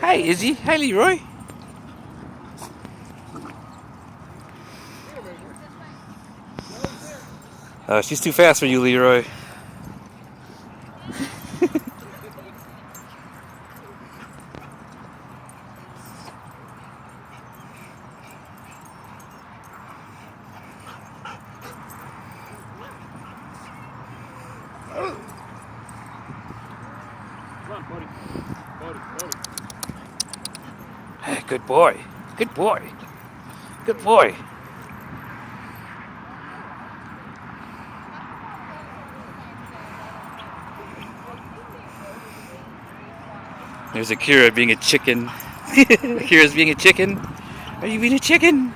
Hi, Izzy. Hi, Leroy. She's too fast for you, Leroy. Hey, good boy. Good boy. Good boy. There's Akira being a chicken. Akira's being a chicken. Are you being a chicken?